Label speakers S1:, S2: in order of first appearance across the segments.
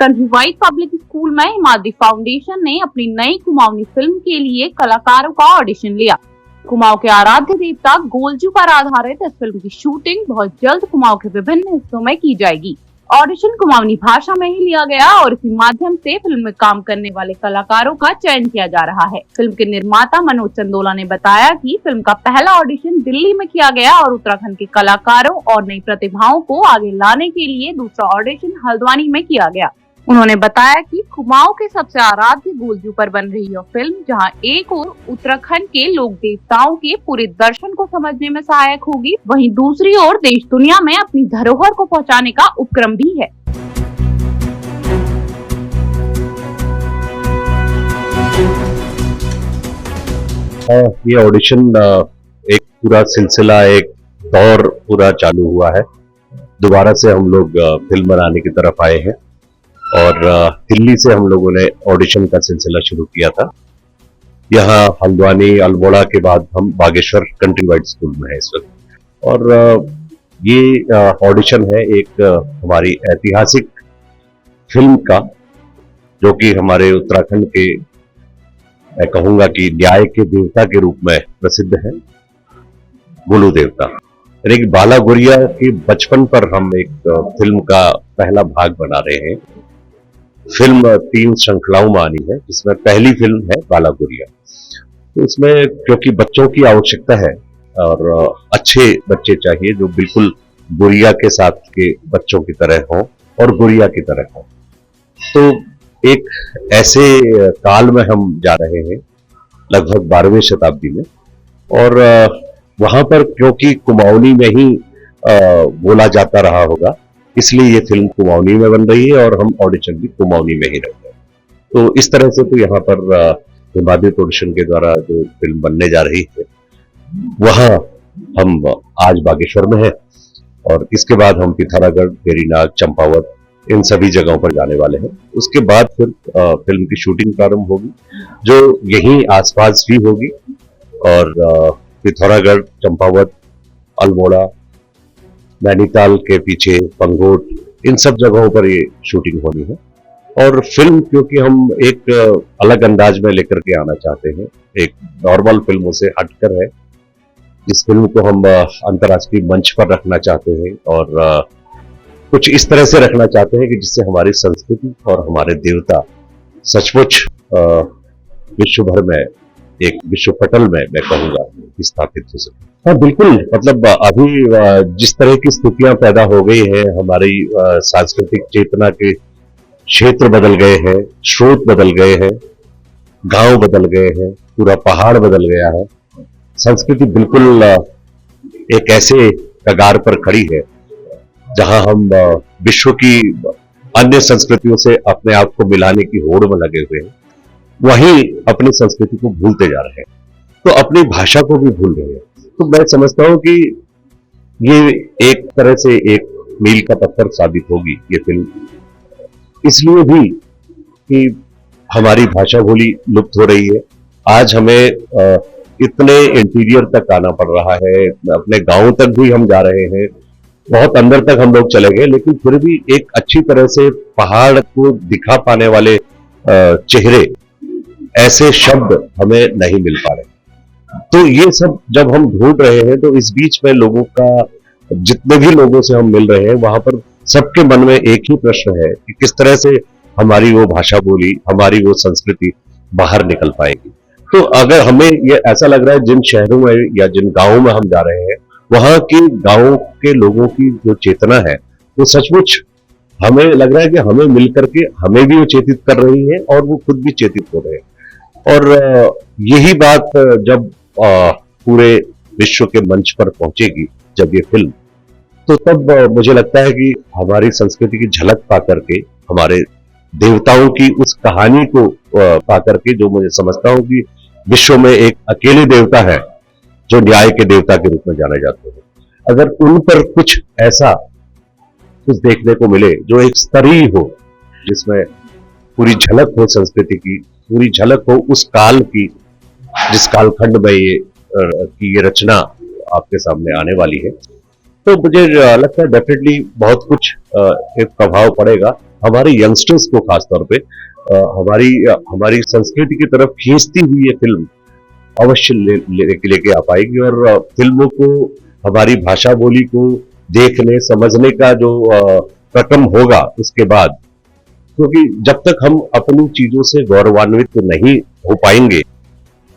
S1: Countrywide public school में Himadri foundation ने अपनी नई कुमाऊनी फिल्म के लिए कलाकारों का ऑडिशन लिया। कुमाऊं के आराध्य देवता गोलजू पर आधारित इस फिल्म की शूटिंग बहुत जल्द कुमाऊं के विभिन्न हिस्सों में की जाएगी। ऑडिशन कुमाऊनी भाषा में ही लिया गया और इसी माध्यम से फिल्म में काम करने वाले कलाकारों का चयन किया जा रहा है। फिल्म के निर्माता मनोज चंदोला ने बताया कि फिल्म का पहला ऑडिशन दिल्ली में किया गया और उत्तराखंड के कलाकारों और नई प्रतिभाओं को आगे लाने के लिए दूसरा ऑडिशन हल्द्वानी में किया गया। उन्होंने बताया कि कुमाऊं के सबसे आराध्य गोलजू पर बन रही यह फिल्म जहां एक ओर उत्तराखंड के लोक देवताओं के पूरे दर्शन को समझने में सहायक होगी, वहीं दूसरी ओर देश दुनिया में अपनी धरोहर को पहुंचाने का उपक्रम भी है।
S2: ये ऑडिशन एक पूरा सिलसिला, एक दौर पूरा चालू हुआ है। दोबारा से हम लोग फिल्म बनाने की तरफ आए हैं और दिल्ली से हम लोगों ने ऑडिशन का सिलसिला शुरू किया था। यहाँ हल्द्वानी अल्मोड़ा के बाद हम बागेश्वर कंट्रीवाइड स्कूल में है इस वक्त। और ये ऑडिशन है एक हमारी ऐतिहासिक फिल्म का, जो कि हमारे उत्तराखंड के, मैं कहूँगा कि न्याय के देवता के रूप में प्रसिद्ध है, गोलू देवता। यानी बाला गुरिया के बचपन पर हम एक फिल्म का पहला भाग बना रहे हैं। फिल्म 3 श्रृंखलाओं में आनी है, जिसमें पहली फिल्म है बाला गुरिया। तो इसमें क्योंकि बच्चों की आवश्यकता है और अच्छे बच्चे चाहिए जो बिल्कुल गुरिया के साथ के बच्चों की तरह हों और गुरिया की तरह हों, तो एक ऐसे काल में हम जा रहे हैं, लगभग 12वीं शताब्दी में। और वहां पर क्योंकि कुमाऊनी में ही बोला जाता रहा होगा, इसलिए ये फिल्म कुमाऊनी में बन रही है और हम ऑडिशन भी कुमाऊनी में ही रख रहे हैं। तो इस तरह से तो यहाँ पर हिमाद्री प्रोडक्शन के द्वारा जो फिल्म बनने जा रही है, वहाँ हम आज बागेश्वर में हैं और इसके बाद हम पिथौरागढ़, वेरीनाग, चंपावत, इन सभी जगहों पर जाने वाले हैं। उसके बाद फिर फिल्म की शूटिंग प्रारंभ होगी, जो यहीं आसपास ही होगी। और पिथौरागढ़, चंपावत, अल्मोड़ा, नैनीताल के पीछे पंगोट, इन सब जगहों पर ये शूटिंग होनी है। और फिल्म क्योंकि हम एक अलग अंदाज में लेकर के आना चाहते हैं, एक नॉर्मल फिल्मों से हटकर है, इस फिल्म को हम अंतर्राष्ट्रीय मंच पर रखना चाहते हैं और कुछ इस तरह से रखना चाहते हैं कि जिससे हमारी संस्कृति और हमारे देवता सचमुच विश्व भर में, एक विश्व पटल में मैं कहूँगा, स्थापित हो सके। हाँ बिल्कुल, मतलब अभी जिस तरह की स्थितियां पैदा हो गई है, हमारी सांस्कृतिक चेतना के क्षेत्र बदल गए हैं, स्रोत बदल गए हैं, गांव बदल गए हैं, पूरा पहाड़ बदल गया है। संस्कृति बिल्कुल एक ऐसे कगार पर खड़ी है जहां हम विश्व की अन्य संस्कृतियों से अपने आप को मिलाने की होड़ में लगे हुए हैं, वहीं अपनी संस्कृति को भूलते जा रहे हैं, तो अपनी भाषा को भी भूल रहे हैं। तो मैं समझता हूं कि ये एक तरह से एक मील का पत्थर साबित होगी ये फिल्म, इसलिए भी कि हमारी भाषा बोली लुप्त हो रही है। आज हमें इतने इंटीरियर तक आना पड़ रहा है, अपने गांव तक भी हम जा रहे हैं, बहुत अंदर तक हम लोग चले गए, लेकिन फिर भी एक अच्छी तरह से पहाड़ को दिखा पाने वाले चेहरे, ऐसे शब्द हमें नहीं मिल पा रहे। तो ये सब जब हम ढूंढ रहे हैं, तो इस बीच में लोगों का, जितने भी लोगों से हम मिल रहे हैं, वहां पर सबके मन में एक ही प्रश्न है कि किस तरह से हमारी वो भाषा बोली, हमारी वो संस्कृति बाहर निकल पाएगी। तो अगर हमें ये ऐसा लग रहा है, जिन शहरों में या जिन गांवों में हम जा रहे हैं, वहां के गांवों के लोगों की जो चेतना है, वो सचमुच हमें लग रहा है कि हमें मिलकर के हमें भी वो चेतित कर रही है और वो खुद भी चेतित हो रहे हैं। और यही बात जब पूरे विश्व के मंच पर पहुंचेगी, जब ये फिल्म, तो तब मुझे लगता है कि हमारी संस्कृति की झलक पा करके, हमारे देवताओं की उस कहानी को पा करके, जो मुझे समझता हूं कि विश्व में एक अकेले देवता है जो न्याय के देवता के रूप में जाने जाते हैं, अगर उन पर कुछ ऐसा कुछ देखने को मिले जो एक स्तरीय हो, जिसमें पूरी झलक हो संस्कृति की, पूरी झलक हो उस काल की, जिस कालखंड में ये रचना आपके सामने आने वाली है, तो मुझे लगता है डेफिनेटली बहुत कुछ एक प्रभाव पड़ेगा हमारे यंगस्टर्स को खासतौर पे हमारी संस्कृति की तरफ खींचती हुई ये फिल्म अवश्य लेके आ पाएगी। और फिल्मों को, हमारी भाषा बोली को देखने समझने का जो क्रम होगा उसके बाद, क्योंकि जब तक हम अपनी चीजों से गौरवान्वित नहीं हो पाएंगे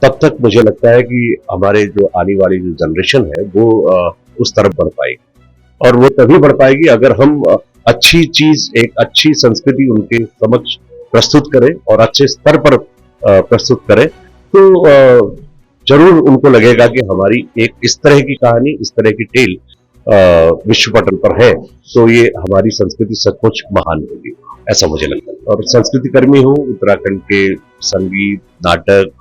S2: तब तक मुझे लगता है कि हमारे जो आने वाली जो जनरेशन है वो उस तरफ बढ़ पाएगी। और वो तभी बढ़ पाएगी अगर हम अच्छी चीज, एक अच्छी संस्कृति उनके समक्ष प्रस्तुत करें और अच्छे स्तर पर प्रस्तुत करें, तो जरूर उनको लगेगा कि हमारी एक इस तरह की कहानी, इस तरह की टेल विश्व पटल पर है, तो ये हमारी संस्कृति सचमुच महान होगी, ऐसा मुझे लगता है। और संस्कृति कर्मी हूँ, उत्तराखंड के संगीत, नाटक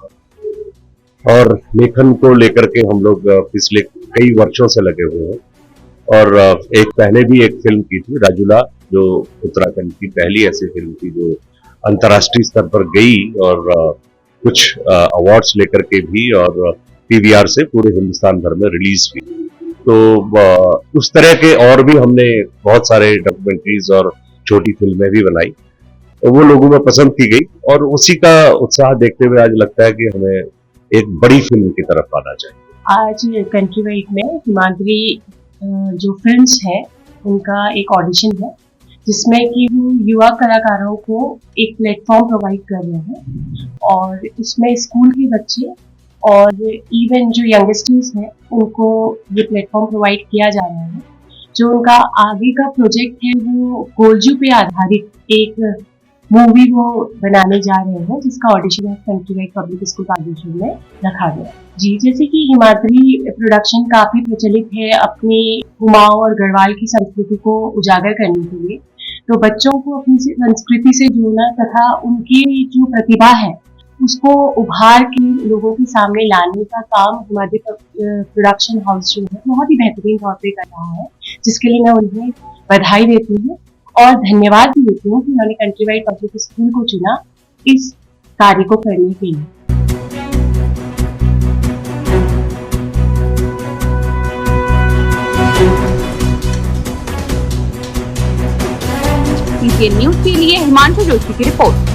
S2: और लेखन को लेकर के हम लोग पिछले कई वर्षों से लगे हुए हैं। और एक पहले भी एक फिल्म की थी राजूला, जो उत्तराखंड की पहली ऐसी फिल्म थी जो अंतर्राष्ट्रीय स्तर पर गई और कुछ अवार्ड्स लेकर के भी, और पीवीआर से पूरे हिंदुस्तान भर में रिलीज हुई। तो उस तरह के और भी हमने बहुत सारे डॉक्यूमेंट्रीज और छोटी फिल्में भी बनाई, तो वो लोगों में पसंद की गई और उसी का उत्साह देखते हुए आज लगता है कि हमें एक बड़ी फिल्म की तरफ आना चाहिए।
S3: आज कंट्री वाइड में हिमाद्री जो फिल्म्स है उनका एक ऑडिशन है, जिसमें कि वो युवा कलाकारों को एक प्लेटफॉर्म प्रोवाइड कर रहे हैं। और इसमें स्कूल के बच्चे और इवन जो यंगस्टर्स हैं उनको ये प्लेटफॉर्म प्रोवाइड किया जा रहा है। जो उनका आगे का प्रोजेक्ट है वो गोलजू पे आधारित एक मूवी वो बनाने जा रहे हैं, जिसका ऑडिशन है country wide public school partition में रखा गया। जी, जैसे कि हिमाद्री प्रोडक्शन काफी प्रचलित है अपनी कुमाऊं और गढ़वाल की संस्कृति को उजागर करने के लिए, तो बच्चों को अपनी संस्कृति से जोड़ना तथा उनकी जो प्रतिभा है उसको उभार के लोगों के सामने लाने का काम हिमाद्री प्रोडक्शन हाउस जो है बहुत ही बेहतरीन तौर पे कर रहा है, जिसके लिए मैं उन्हें बधाई देती हूँ और धन्यवाद भी देती हूँ कि उन्होंने कंट्री वाइड पब्लिक स्कूल को चुना इस कार्य को करने के लिए।
S1: न्यूज़ के लिए हिमांशु जोशी की रिपोर्ट।